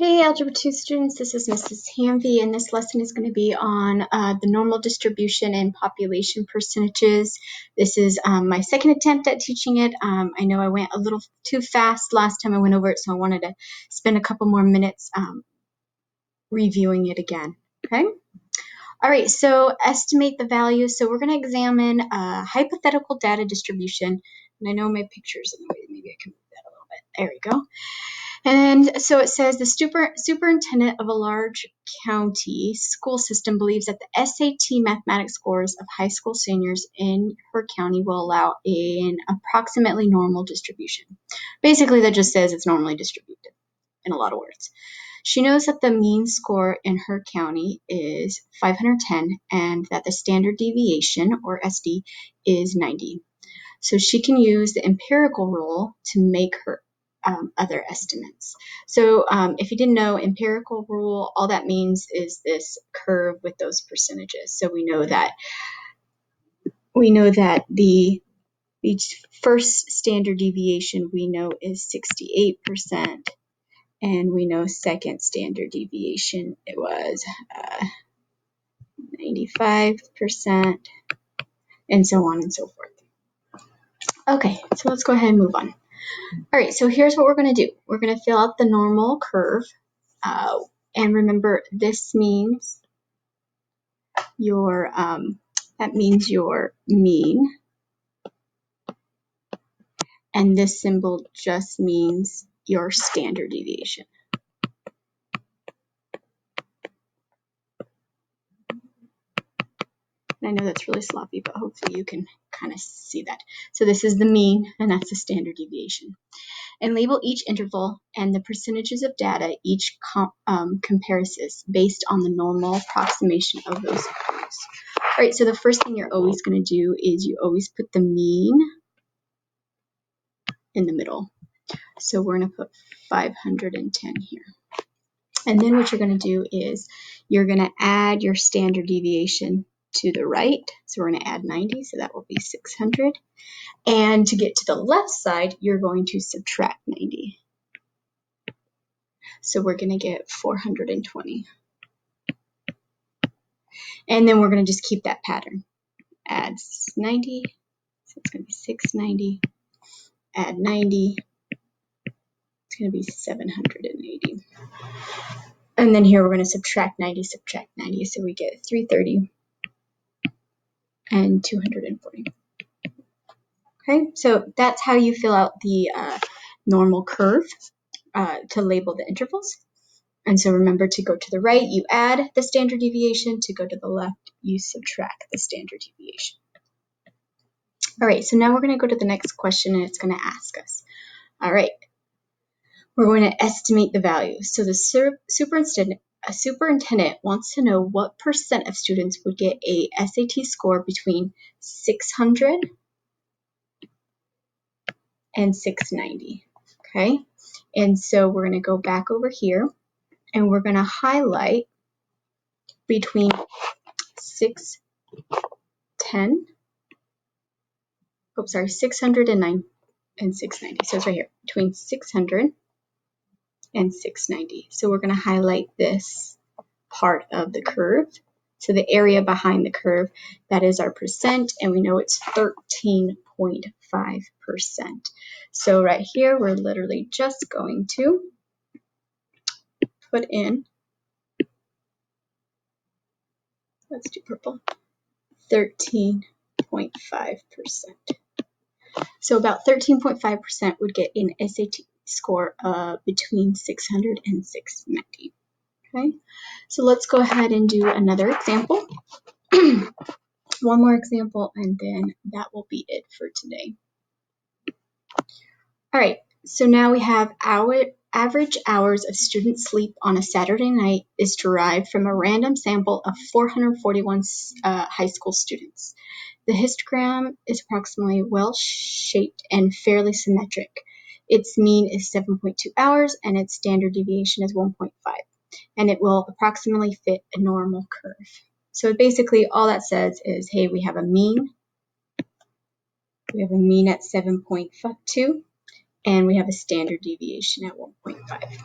Hey Algebra 2 students, this is Mrs. Hanvey, and this lesson is going to be on the normal distribution and population percentages. This is my second attempt at teaching it. I know I went a little too fast last time I went over it, so I wanted to spend a couple more minutes reviewing it again, okay? All right, so estimate the value. So we're going to examine a hypothetical data distribution, and I know my picture's in the way. Maybe I can move that a little bit. There we go. And so it says the superintendent of a large county school system believes that the SAT mathematics scores of high school seniors in her county will allow an approximately normal distribution. Basically, that just says it's normally distributed in a lot of words. She knows that the mean score in her county is 510 and that the standard deviation, or SD, is 90. So she can use the empirical rule to make her other estimates. So if you didn't know, empirical rule, all that means is this curve with those percentages. So we know that the first standard deviation we know is 68%, and we know second standard deviation it was 95%, and so on and so forth. Okay, so let's go ahead and move on. All right, so here's what we're going to do. We're going to fill out the normal curve. And remember, this means your mean. And this symbol just means your standard deviation. And I know that's really sloppy, but hopefully you can kind of see that. So this is the mean, and that's the standard deviation. And label each interval and the percentages of data each compares based on the normal approximation of those values. All right, so the first thing you're always going to do is you always put the mean in the middle. So we're going to put 510 here. And then what you're going to do is you're going to add your standard deviation to the right. So we're going to add 90, so that will be 600. And to get to the left side, you're going to subtract 90. So we're going to get 420. And then we're going to just keep that pattern. Add 90, so it's going to be 690. Add 90, it's going to be 780. And then here we're going to subtract 90, so we get 330 and 240. Okay, so that's how you fill out the normal curve to label the intervals. And so remember, to go to the right, you add the standard deviation. To go to the left, you subtract the standard deviation. All right, so now we're going to go to the next question, and it's going to ask us, all right, we're going to estimate the value. So the superintendent wants to know what percent of students would get a SAT score between 600 and 690, okay? And so we're going to go back over here, and we're going to highlight between 610, 609 and 690. So it's right here, between 600 and 690. So we're going to highlight this part of the curve. So the area behind the curve, that is our percent, and we know it's 13.5%. So right here, we're literally just going to put in, let's do purple, 13.5%. So about 13.5% would get an SAT score between 600 and 690. Okay, so let's go ahead and do another example. One more example, and then that will be it for today. All right, so now we have our average hours of student sleep on a Saturday night is derived from a random sample of 441 high school students. The histogram is approximately well-shaped and fairly symmetric. Its mean is 7.2 hours, and its standard deviation is 1.5, and it will approximately fit a normal curve. So basically, all that says is, hey, we have a mean. We have a mean at 7.2, and we have a standard deviation at 1.5.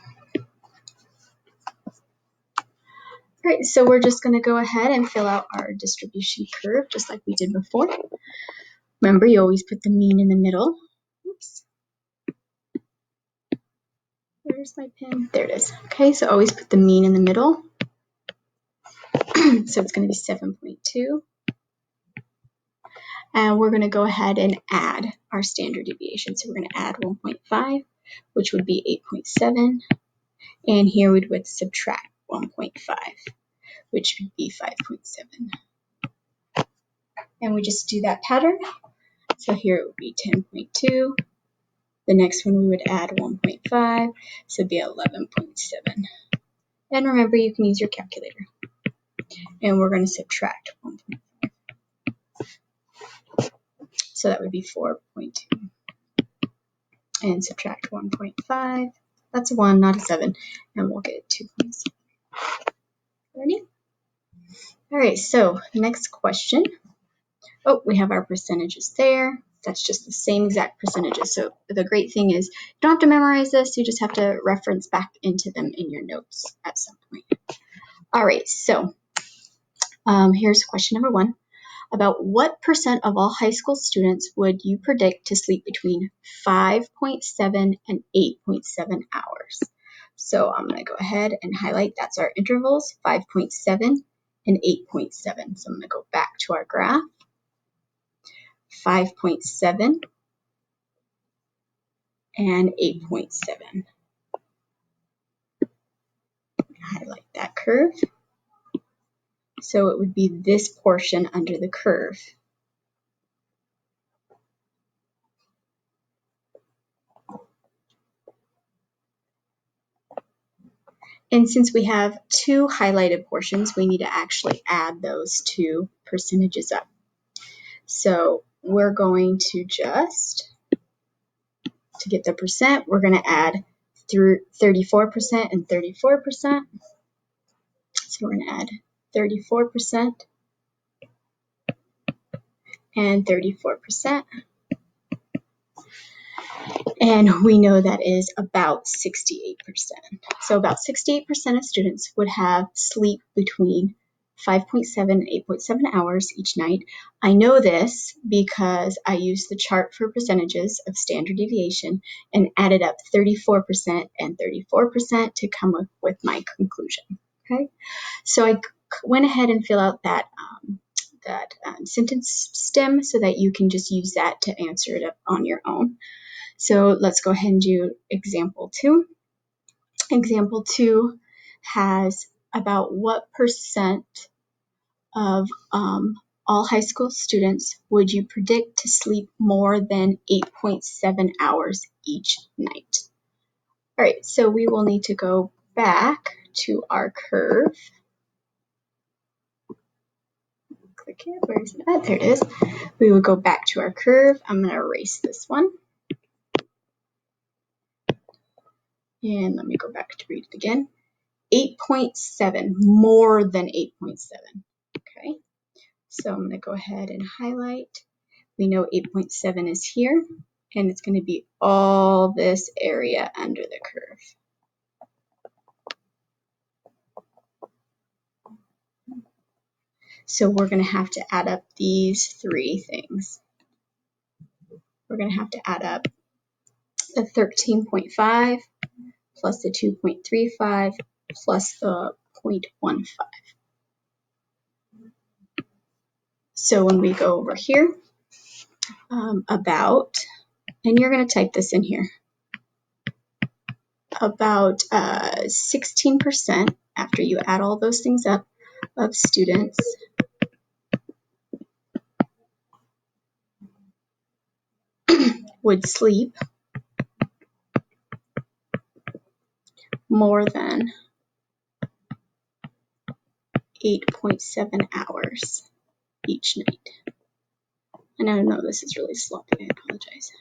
All right, so we're just going to go ahead and fill out our distribution curve just like we did before. Remember, you always put the mean in the middle. Oops. Where's my pen? There it is. Okay, so always put the mean in the middle. So it's going to be 7.2. And we're going to go ahead and add our standard deviation. So we're going to add 1.5, which would be 8.7. And here we would subtract 1.5, which would be 5.7. And we just do that pattern. So here it would be 10.2. The next one we would add 1.5, so it'd be 11.7. And remember, you can use your calculator. And we're going to subtract 1.5. So that would be 4.2. And subtract 1.5. That's a 1, not a 7. And we'll get 2.7. Ready? All right, so next question. Oh, we have our percentages there. That's just the same exact percentages. So the great thing is you don't have to memorize this. You just have to reference back into them in your notes at some point. All right, so here's question number 1. About what % of all high school students would you predict to sleep between 5.7 and 8.7 hours? So I'm going to go ahead and highlight. That's our intervals, 5.7 and 8.7. So I'm going to go back to our graph. 5.7 and 8.7. Highlight that curve. So it would be this portion under the curve. And since we have 2 highlighted portions, we need to actually add those 2 percentages up. So we're going to just, to get the percent, we're going to add through 34% and 34%. So we're going to add 34% and 34%. And we know that is about 68%. So about 68% of students would have sleep between 5.7 and 8.7 hours each night. I know this because I used the chart for percentages of standard deviation and added up 34% and 34% to come up with my conclusion. Okay, so I went ahead and fill out that sentence stem so that you can just use that to answer it up on your own. So let's go ahead and do example 2. Example 2 has about what percent of all high school students would you predict to sleep more than 8.7 hours each night? All right, so we will need to go back to our curve. Click it, where is it at? There it is. We will go back to our curve. I'm going to erase this one. And let me go back to read it again. 8.7, more than 8.7. Okay, so I'm going to go ahead and highlight. We know 8.7 is here, and it's going to be all this area under the curve. So we're going to have to add up these 3 things. We're going to have to add up the 13.5 plus the 2.35 plus the 0.15. So when we go over here, about, and you're going to type this in here, about 16% after you add all those things up of students would sleep more than 8.7 hours each night. And I know this is really sloppy, I apologize.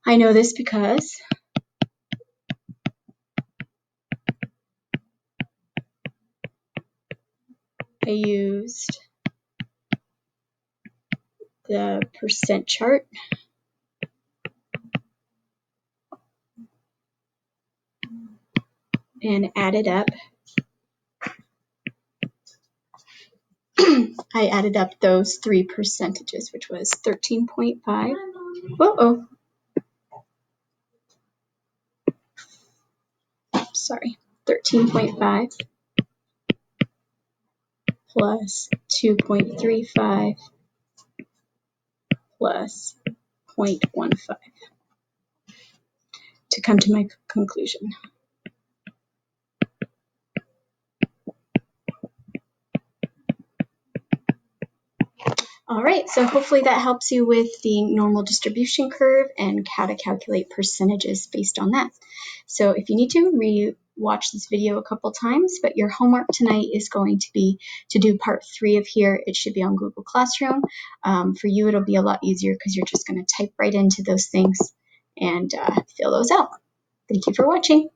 I know this because I used the percent chart and added up I added up those three percentages, which was 13.5. Oh, sorry, 13.5 plus 2.35 plus 0.15 to come to my conclusion. All right, so hopefully that helps you with the normal distribution curve and how to calculate percentages based on that. So if you need to, re-watch this video a couple times, but your homework tonight is going to be to do part 3 of here. It should be on Google Classroom. For you, it'll be a lot easier because you're just going to type right into those things and fill those out. Thank you for watching.